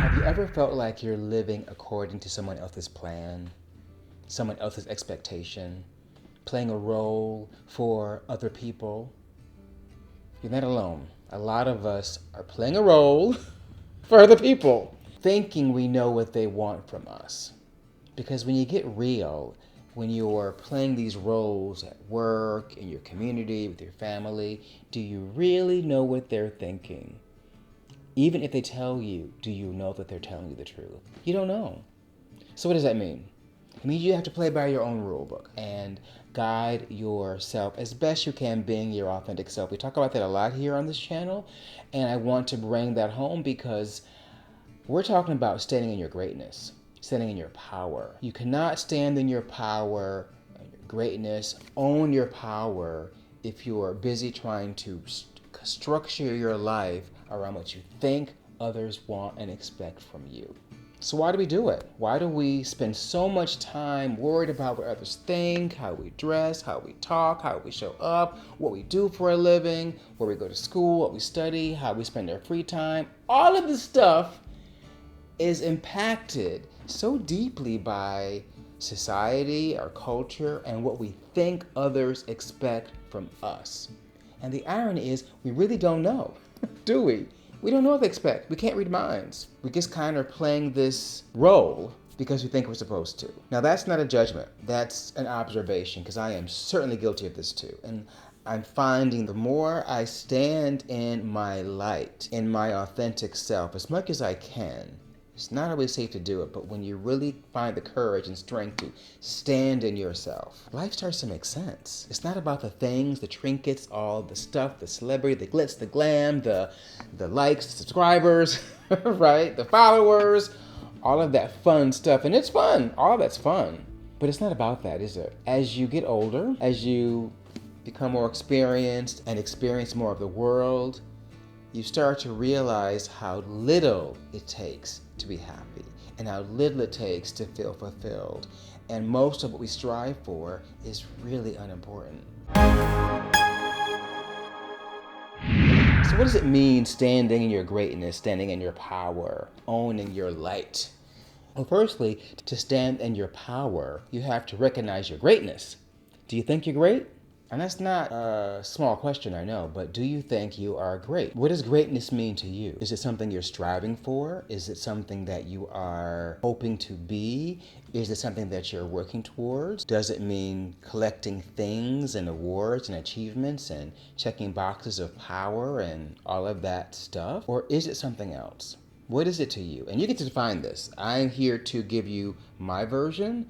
Have you ever felt like you're living according to someone else's plan, someone else's expectation, playing a role for other people? You're not alone. A lot of us are playing a role for other people, thinking we know what they want from us. Because when you get real, when you're playing these roles at work, in your community, with your family, do you really know what they're thinking? Even if they tell you, do you know that they're telling you the truth? You don't know. So what does that mean? It means you have to play by your own rule book and guide yourself as best you can, being your authentic self. We talk about that a lot here on this channel, and I want to bring that home because we're talking about standing in your greatness, standing in your power. You cannot stand in your power, your greatness, own your power if you're busy trying to structure your life around what you think others want and expect from you. So why do we do it? Why do we spend so much time worried about what others think, how we dress, how we talk, how we show up, what we do for a living, where we go to school, what we study, how we spend our free time? All of this stuff is impacted so deeply by society, our culture, and what we think others expect from us. And the irony is, we really don't know, do we? We don't know what they expect. We can't read minds. We just kind of playing this role because we think we're supposed to. Now, that's not a judgment. That's an observation, because I am certainly guilty of this too. And I'm finding the more I stand in my light, in my authentic self, as much as I can, it's not always safe to do it, but when you really find the courage and strength to stand in yourself, life starts to make sense. It's not about the things, the trinkets, all the stuff, the celebrity, the glitz, the glam, the likes, the subscribers, right? The followers, all of that fun stuff. And it's fun. All of that's fun. But it's not about that, is it? As you get older, as you become more experienced and experience more of the world, you start to realize how little it takes to be happy and how little it takes to feel fulfilled. And most of what we strive for is really unimportant. So what does it mean standing in your greatness, standing in your power, owning your light? Well, firstly, to stand in your power, you have to recognize your greatness. Do you think you're great? And that's not a small question, I know, but do you think you are great? What does greatness mean to you? Is it something you're striving for? Is it something that you are hoping to be? Is it something that you're working towards? Does it mean collecting things and awards and achievements and checking boxes of power and all of that stuff? Or is it something else? What is it to you? And you get to define this. I'm here to give you my version,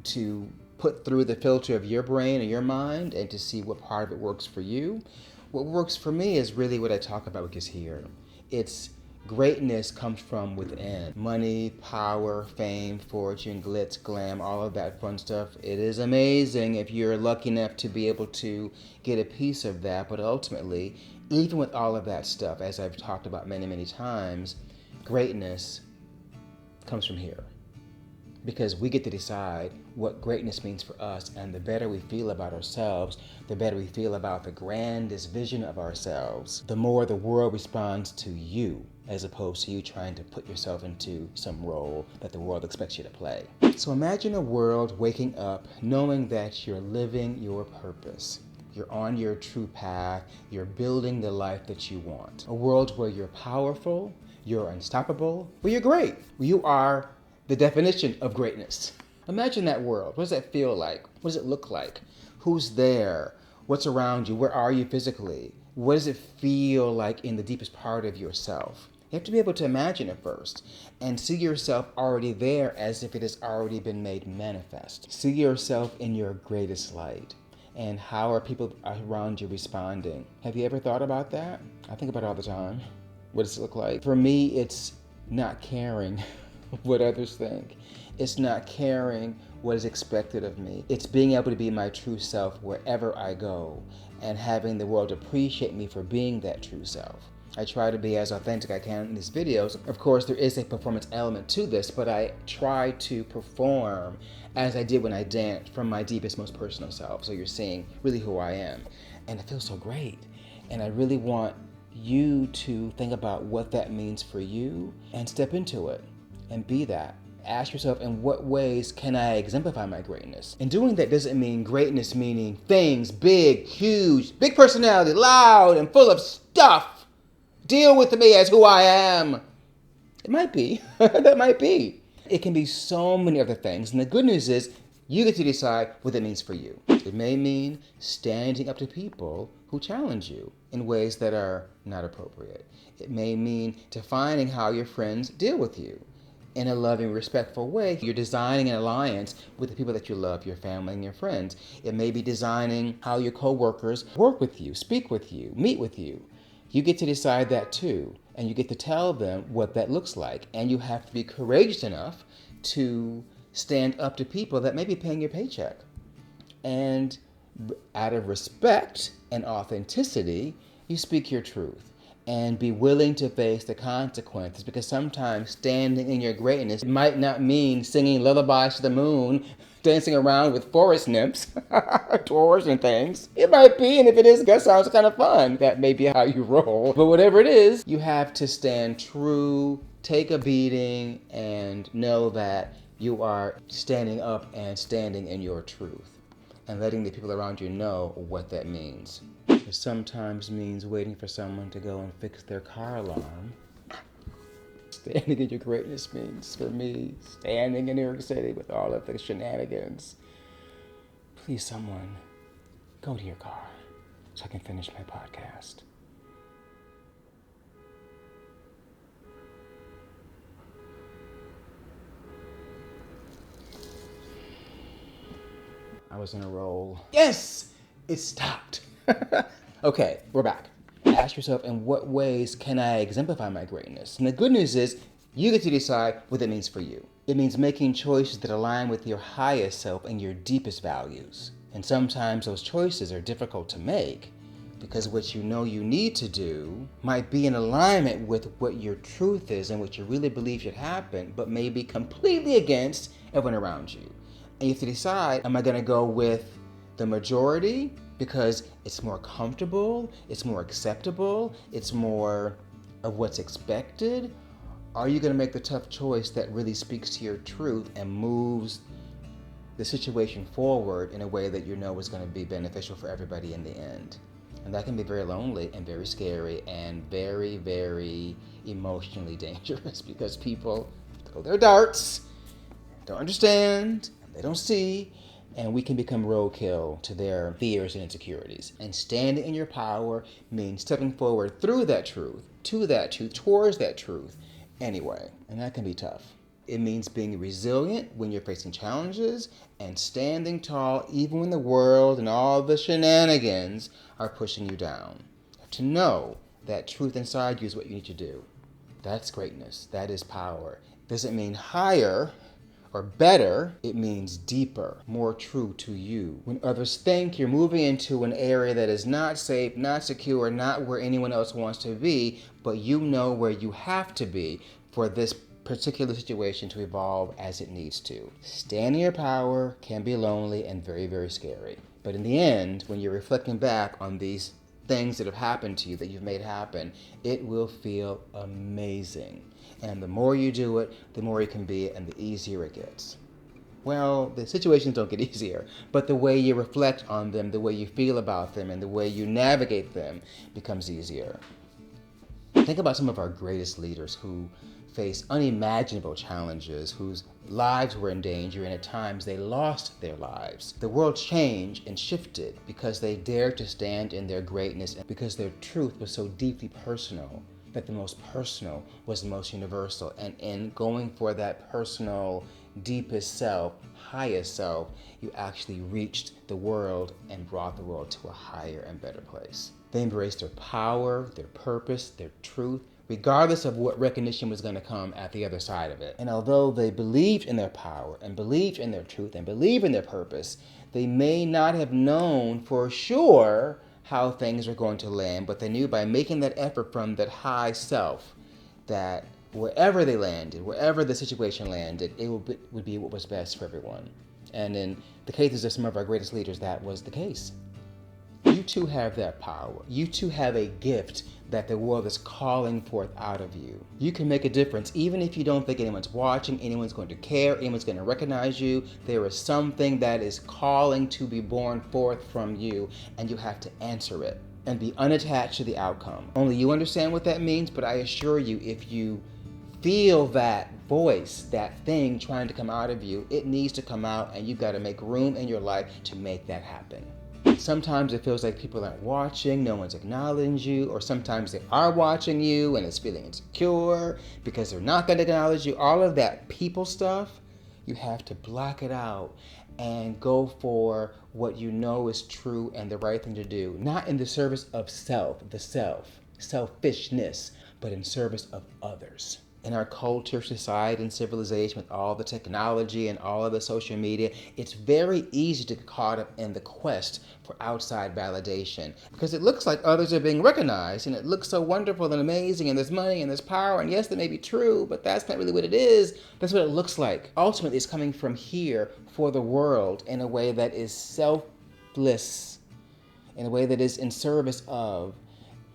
to put through the filter of your brain and your mind and to see what part of it works for you. What works for me is really what I talk about with this here. It's greatness comes from within. Money, power, fame, fortune, glitz, glam, all of that fun stuff. It is amazing if you're lucky enough to be able to get a piece of that, but ultimately, even with all of that stuff, as I've talked about many, many times, greatness comes from here. Because we get to decide what greatness means for us, and the better we feel about ourselves, the better we feel about the grandest vision of ourselves, the more the world responds to you, as opposed to you trying to put yourself into some role that the world expects you to play. So imagine a world waking up knowing that you're living your purpose. You're on your true path. You're building the life that you want. A world where you're powerful, you're unstoppable, where you're great. You are the definition of greatness. Imagine that world. What does that feel like? What does it look like? Who's there? What's around you? Where are you physically? What does it feel like in the deepest part of yourself? You have to be able to imagine it first and see yourself already there as if it has already been made manifest. See yourself in your greatest light. And how are people around you responding? Have you ever thought about that? I think about it all the time. What does it look like? For me, it's not caring what others think. It's not caring what is expected of me. It's being able to be my true self wherever I go and having the world appreciate me for being that true self. I try to be as authentic as I can in these videos. Of course, there is a performance element to this, but I try to perform as I did when I danced from my deepest, most personal self. So you're seeing really who I am. And it feels so great. And I really want you to think about what that means for you and step into it and be that. Ask yourself, in what ways can I exemplify my greatness? And doing that doesn't mean greatness meaning things big, huge, big personality, loud, and full of stuff. Deal with me as who I am. It might be. That might be. It can be so many other things. And the good news is you get to decide what it means for you. It may mean standing up to people who challenge you in ways that are not appropriate. It may mean defining how your friends deal with you in a loving, respectful way. You're designing an alliance with the people that you love, your family and your friends. It may be designing how your coworkers work with you, speak with you, meet with you. You get to decide that too, and you get to tell them what that looks like. And you have to be courageous enough to stand up to people that may be paying your paycheck. And out of respect and authenticity, you speak your truth and be willing to face the consequences, because sometimes standing in your greatness might not mean singing lullabies to the moon, dancing around with forest nymphs, dwarves and things. It might be, and if it is, that sounds kind of fun. That may be how you roll. But whatever it is, you have to stand true, take a beating, and know that you are standing up and standing in your truth and letting the people around you know what that means. It sometimes means waiting for someone to go and fix their car alarm. Standing in your greatness means, for me, standing in New York City with all of the shenanigans. Please, someone, go to your car so I can finish my podcast. I was in a roll. Yes! It stopped. Okay, we're back. Ask yourself, in what ways can I exemplify my greatness? And the good news is you get to decide what it means for you. It means making choices that align with your highest self and your deepest values. And sometimes those choices are difficult to make because what you know you need to do might be in alignment with what your truth is and what you really believe should happen, but may be completely against everyone around you. And you have to decide, am I going to go with the majority because it's more comfortable, it's more acceptable, it's more of what's expected? Are you going to make the tough choice that really speaks to your truth and moves the situation forward in a way that you know is going to be beneficial for everybody in the end? And that can be very lonely and very scary and very, very emotionally dangerous because people throw their darts, don't understand, they don't see, and we can become roadkill to their fears and insecurities. And standing in your power means stepping forward through that truth, to that truth, towards that truth anyway. And that can be tough. It means being resilient when you're facing challenges and standing tall even when the world and all the shenanigans are pushing you down. To know that truth inside you is what you need to do. That's greatness. That is power. Doesn't mean higher or better, it means deeper, more true to you. When others think you're moving into an area that is not safe, not secure, not where anyone else wants to be, but you know where you have to be for this particular situation to evolve as it needs to. Standing in your power can be lonely and very, very scary. But in the end, when you're reflecting back on these things that have happened to you, that you've made happen, it will feel amazing. And the more you do it, the more you can be, and the easier it gets. Well, the situations don't get easier, but the way you reflect on them, the way you feel about them, and the way you navigate them becomes easier. Think about some of our greatest leaders who faced unimaginable challenges, whose lives were in danger, and at times they lost their lives. The world changed and shifted because they dared to stand in their greatness and because their truth was so deeply personal that the most personal was the most universal. And in going for that personal, deepest self, highest self, you actually reached the world and brought the world to a higher and better place. They embraced their power, their purpose, their truth, regardless of what recognition was going to come at the other side of it. And although they believed in their power and believed in their truth and believed in their purpose, they may not have known for sure how things were going to land, but they knew by making that effort from that high self that wherever they landed, wherever the situation landed, it would be what was best for everyone. And in the cases of some of our greatest leaders, that was the case. You too have that power. You too have a gift that the world is calling forth out of you. You can make a difference even if you don't think anyone's watching, anyone's going to care, anyone's going to recognize you. There is something that is calling to be born forth from you, and you have to answer it and be unattached to the outcome. Only you understand what that means, but I assure you, if you feel that voice, that thing trying to come out of you, it needs to come out, and you've got to make room in your life to make that happen. Sometimes it feels like people aren't watching, no one's acknowledging you, or sometimes they are watching you and it's feeling insecure because they're not going to acknowledge you. All of that people stuff, you have to block it out and go for what you know is true and the right thing to do. Not in the service of selfishness, but in service of others. In our culture, society, and civilization, with all the technology and all of the social media, it's very easy to get caught up in the quest for outside validation because it looks like others are being recognized and it looks so wonderful and amazing and there's money and there's power, and yes, that may be true, but that's not really what it is. That's what it looks like. Ultimately, it's coming from here for the world in a way that is selfless, in a way that is in service of.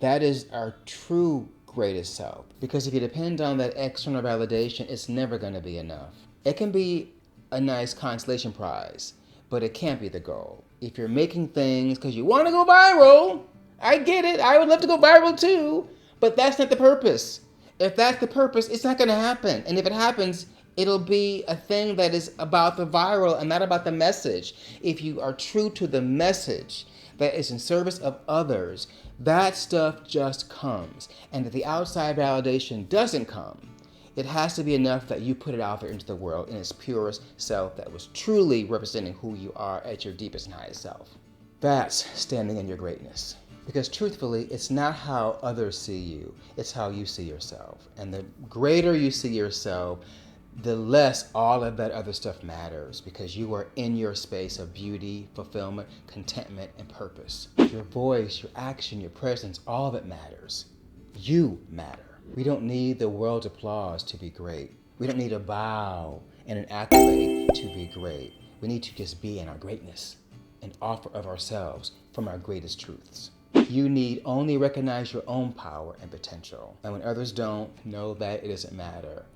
That is our true greatest self. Because if you depend on that external validation, it's never going to be enough. It can be a nice consolation prize, but it can't be the goal. If you're making things because you want to go viral, I get it. I would love to go viral too, but that's not the purpose. If that's the purpose, it's not going to happen. And if it happens, it'll be a thing that is about the viral and not about the message. If you are true to the message that is in service of others, that stuff just comes. And if the outside validation doesn't come, it has to be enough that you put it out there into the world in its purest self that was truly representing who you are at your deepest and highest self. That's standing in your greatness. Because truthfully, it's not how others see you, it's how you see yourself. And the greater you see yourself, the less all of that other stuff matters, because you are in your space of beauty, fulfillment, contentment, and purpose. Your voice, your action, your presence, all of it matters. You matter. We don't need the world's applause to be great. We don't need a bow and an accolade to be great. We need to just be in our greatness and offer of ourselves from our greatest truths. You need only recognize your own power and potential. And when others don't, know that it doesn't matter.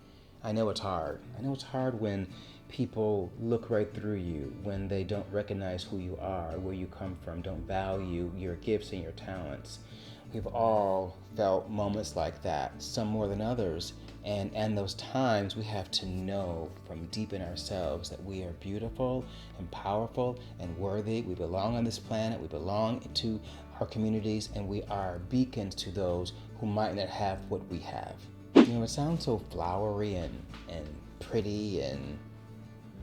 I know it's hard. I know it's hard when people look right through you, when they don't recognize who you are, where you come from, don't value your gifts and your talents. We've all felt moments like that, some more than others. And those times we have to know from deep in ourselves that we are beautiful and powerful and worthy. We belong on this planet. We belong to our communities, and we are beacons to those who might not have what we have. You know, it sounds so flowery and pretty and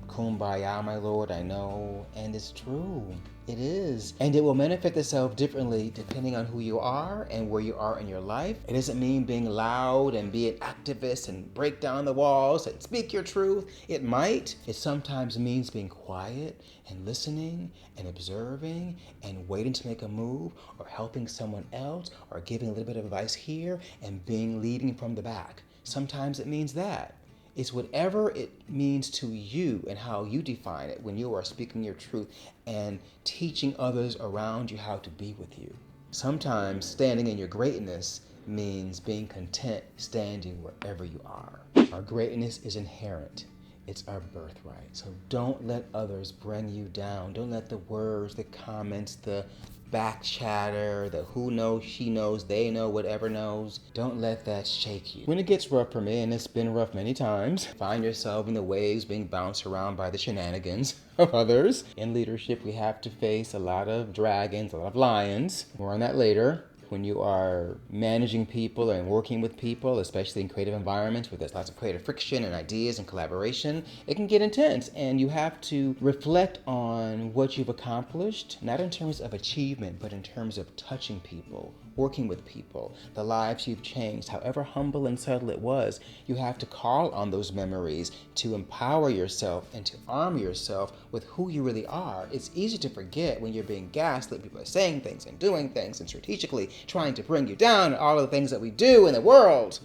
kumbaya, my Lord, I know, and it's true. It is. And it will manifest itself differently depending on who you are and where you are in your life. It doesn't mean being loud and be an activist and break down the walls and speak your truth. It might. It sometimes means being quiet and listening and observing and waiting to make a move, or helping someone else, or giving a little bit of advice here and leading from the back. Sometimes it means that. It's whatever it means to you and how you define it when you are speaking your truth and teaching others around you how to be with you. Sometimes standing in your greatness means being content standing wherever you are. Our greatness is inherent. It's our birthright. So don't let others bring you down. Don't let the words, the comments, the back chatter, the who knows, she knows, they know, whatever knows. Don't let that shake you. When it gets rough for me, and it's been rough many times, find yourself in the waves being bounced around by the shenanigans of others. In leadership, we have to face a lot of dragons, a lot of lions. More on that later. When you are managing people and working with people, especially in creative environments where there's lots of creative friction and ideas and collaboration, it can get intense, and you have to reflect on what you've accomplished, not in terms of achievement, but in terms of touching people, working with people, the lives you've changed, however humble and subtle it was. You have to call on those memories to empower yourself and to arm yourself with who you really are. It's easy to forget when you're being gaslit. People are saying things and doing things and strategically trying to bring you down, and all of the things that we do in the world.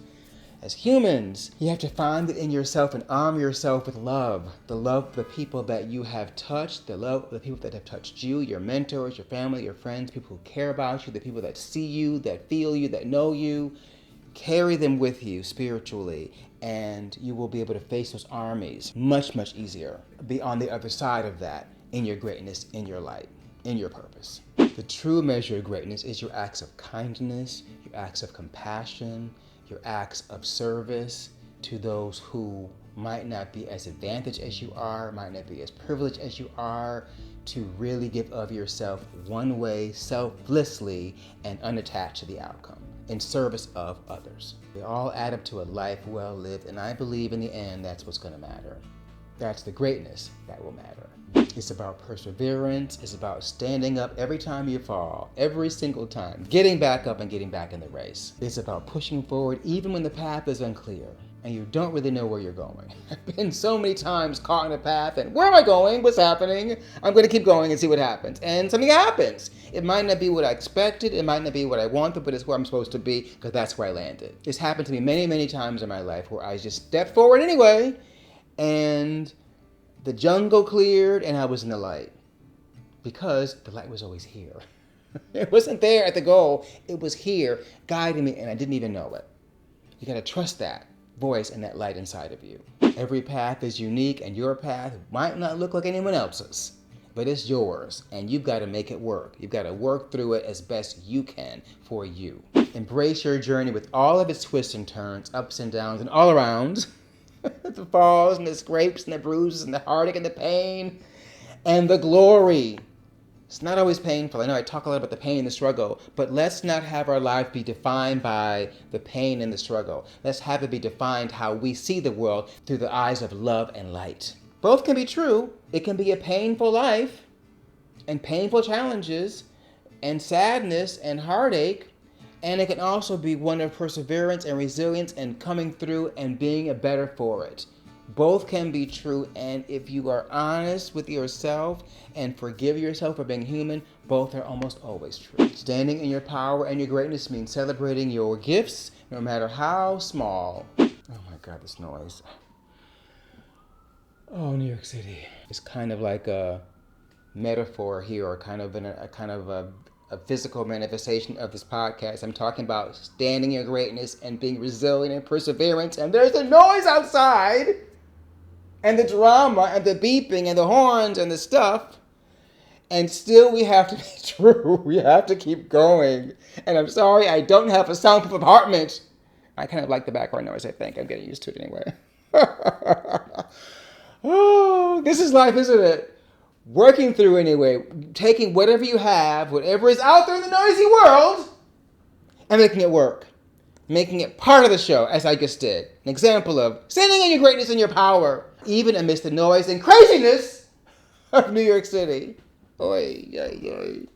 as humans. You have to find it in yourself and arm yourself with love. The love of the people that you have touched, the love of the people that have touched you, your mentors, your family, your friends, people who care about you, the people that see you, that feel you, that know you. Carry them with you spiritually, and you will be able to face those armies much, much easier. Be on the other side of that in your greatness, in your light, in your purpose. The true measure of greatness is your acts of kindness, your acts of compassion, your acts of service to those who might not be as advantaged as you are, might not be as privileged as you are, to really give of yourself one way, selflessly, and unattached to the outcome, in service of others. They all add up to a life well lived, and I believe in the end that's what's going to matter. That's the greatness that will matter. It's about perseverance. It's about standing up every time you fall, every single time, getting back up and getting back in the race. It's about pushing forward even when the path is unclear and you don't really know where you're going. I've been so many times caught in a path and where am I going? What's happening? I'm going to keep going and see what happens. And something happens. It might not be what I expected. It might not be what I wanted, but it's where I'm supposed to be because that's where I landed. This happened to me many, many times in my life where I just stepped forward anyway and the jungle cleared and I was in the light because the light was always here. It wasn't there at the goal. It was here guiding me and I didn't even know it. You got to trust that voice and that light inside of you. Every path is unique and your path might not look like anyone else's, but it's yours and you've got to make it work. You've got to work through it as best you can for you. Embrace your journey with all of its twists and turns, ups and downs and all arounds. The falls and the scrapes and the bruises and the heartache and the pain and the glory. It's not always painful. I know I talk a lot about the pain and the struggle, but let's not have our life be defined by the pain and the struggle. Let's have it be defined how we see the world through the eyes of love and light. Both can be true. It can be a painful life and painful challenges and sadness and heartache. And it can also be one of perseverance and resilience and coming through and being better for it. Both can be true, and if you are honest with yourself and forgive yourself for being human, both are almost always true. Standing in your power and your greatness means celebrating your gifts, no matter how small. Oh my God, this noise. Oh, New York City. It's kind of like a metaphor here, or kind of a physical manifestation of this podcast. I'm talking about standing in your greatness and being resilient and perseverance. And there's the noise outside and the drama and the beeping and the horns and the stuff. And still we have to be true. We have to keep going. And I'm sorry, I don't have a soundproof apartment. I kind of like the background noise, I think. I'm getting used to it anyway. Oh, this is life, isn't it? Working through anyway, taking whatever you have, whatever is out there in the noisy world, and making it work. Making it part of the show, as I just did. An example of standing in your greatness and your power, even amidst the noise and craziness of New York City. Oy, oy,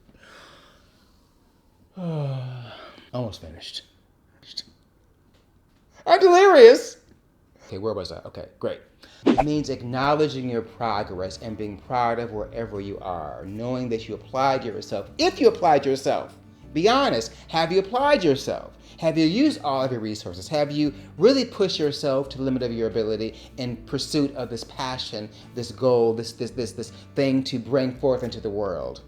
oy. Almost finished. I'm delirious. Okay, where was I? Okay, great. It means acknowledging your progress and being proud of wherever you are, knowing that you applied yourself. If you applied yourself, be honest. Have you applied yourself? Have you used all of your resources? Have you really pushed yourself to the limit of your ability in pursuit of this passion, this goal, this thing to bring forth into the world?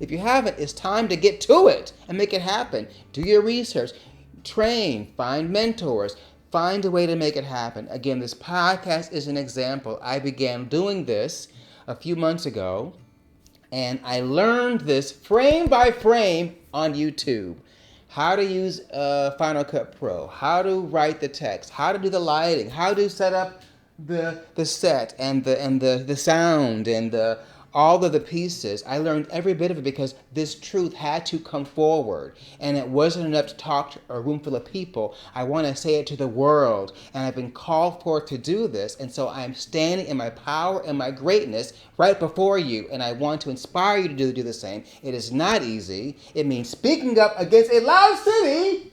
If you haven't, it's time to get to it and make it happen. Do your research, train, find mentors. Find a way to make it happen. Again, this podcast is an example. I began doing this a few months ago, and I learned this frame by frame on YouTube. How to use Final Cut Pro, how to write the text, how to do the lighting, how to set up the set and the sound and all of the pieces. I learned every bit of it because this truth had to come forward. And it wasn't enough to talk to a room full of people. I want to say it to the world. And I've been called forth to do this. And so I'm standing in my power and my greatness right before you. And I want to inspire you to do the same. It is not easy. It means speaking up against a loud city.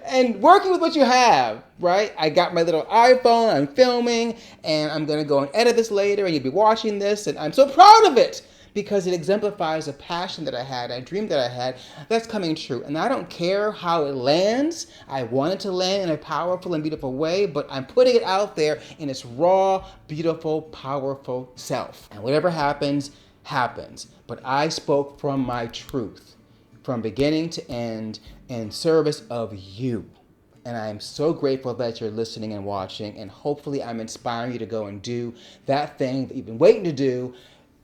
And working with what you have, right? I got my little iPhone, I'm filming, and I'm going to go and edit this later, and you'll be watching this, and I'm so proud of it because it exemplifies a passion that I had, a dream that I had that's coming true. And I don't care how it lands. I want it to land in a powerful and beautiful way, but I'm putting it out there in its raw, beautiful, powerful self. And whatever happens, happens. But I spoke from my truth, from beginning to end, in service of you. And I am so grateful that you're listening and watching, and hopefully I'm inspiring you to go and do that thing that you've been waiting to do,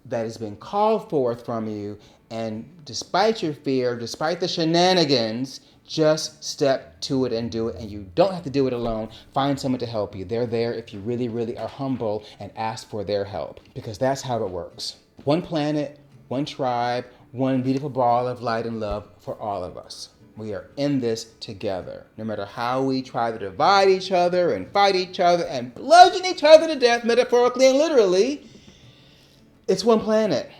that has been called forth from you. And despite your fear, despite the shenanigans, just step to it and do it. And you don't have to do it alone. Find someone to help you. They're there if you really, really are humble and ask for their help, because that's how it works. One planet, one tribe, one beautiful ball of light and love for all of us. We are in this together. No matter how we try to divide each other and fight each other and bludgeon each other to death, metaphorically and literally, it's one planet.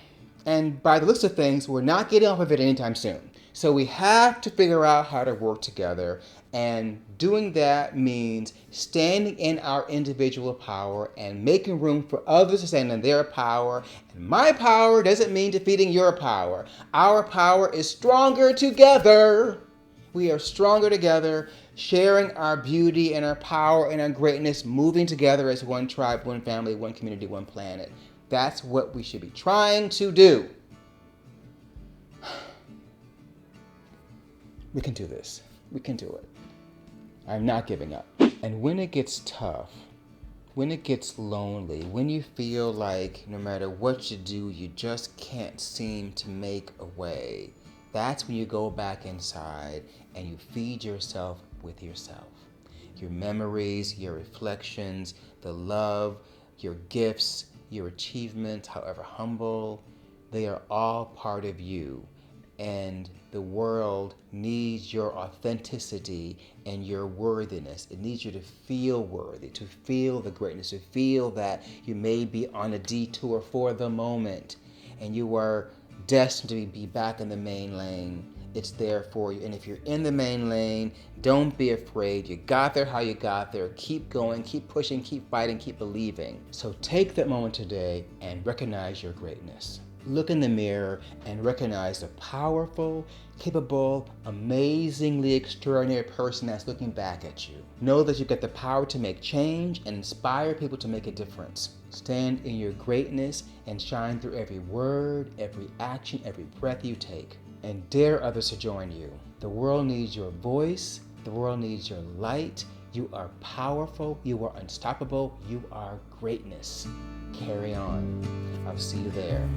And by the looks of things, we're not getting off of it anytime soon. So we have to figure out how to work together. And doing that means standing in our individual power and making room for others to stand in their power. And my power doesn't mean defeating your power. Our power is stronger together. We are stronger together, sharing our beauty and our power and our greatness, moving together as one tribe, one family, one community, one planet. That's what we should be trying to do. We can do this. We can do it. I'm not giving up. And when it gets tough, when it gets lonely, when you feel like no matter what you do, you just can't seem to make a way, that's when you go back inside and you feed yourself with yourself. Your memories, your reflections, the love, your gifts, your achievements, however humble, they are all part of you. And the world needs your authenticity and your worthiness. It needs you to feel worthy, to feel the greatness, to feel that you may be on a detour for the moment and you are destined to be back in the main lane. It's there for you. And if you're in the main lane, don't be afraid. You got there how you got there. Keep going, keep pushing, keep fighting, keep believing. So take that moment today and recognize your greatness. Look in the mirror and recognize the powerful, capable, amazingly extraordinary person that's looking back at you. Know that you've got the power to make change and inspire people to make a difference. Stand in your greatness and shine through every word, every action, every breath you take. And dare others to join you. The world needs your voice. The world needs your light. You are powerful. You are unstoppable. You are greatness. Carry on. I'll see you there.